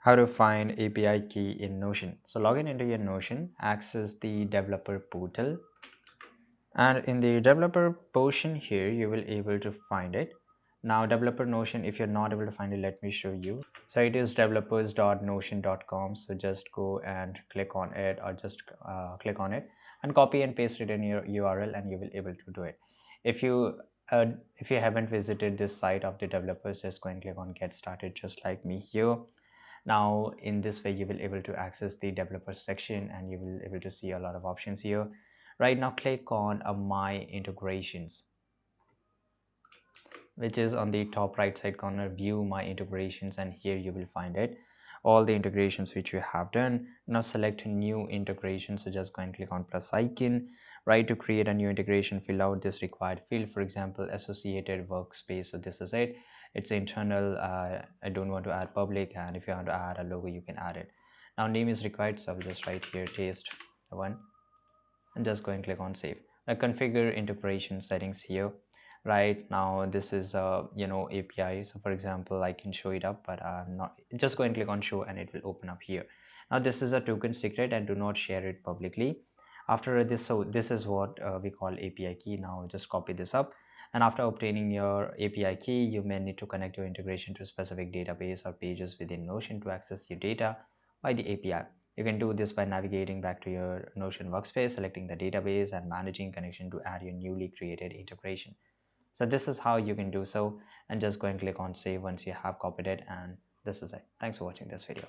How to find API key in Notion. So log in into your Notion, access the developer portal, and in the developer portion here you will able to find it. Now developer Notion, if you're not able to find it, let me show you. So it is developers.notion.com. So just go and click on it, or just click on it and copy and paste it in your URL, and you will able to do it. If you uh, if you haven't visited this site of the developers, just go and click on get started, just like me here. Now in this way you will able to access the developer section, and you will able to see a lot of options here. Right now click on my integrations, which is on the top right side corner, view my integrations, and here you will find it, all the integrations which you have done. Now select new integration, so just go and click on plus icon. Right, to create a new integration, fill out this required field, for example associated workspace. So this is it, it's internal. I don't want to add public, and if you want to add a logo you can add it. Now name is required, so I'll just write here taste one, and just go and click on save. Now configure integration settings here. Right now this is API, so for example I can show it up, but I'm not. Just go and click on show and it will open up here. Now this is a token secret and do not share it publicly. After this, so this is what we call API key. Now just copy this up, and after obtaining your API key you may need to connect your integration to a specific database or pages within Notion to access your data by the API. You can do this by navigating back to your Notion workspace, selecting the database, and managing connection to add your newly created integration. So this is how you can do so, and just go and click on save once you have copied it, and this is it. Thanks for watching this video.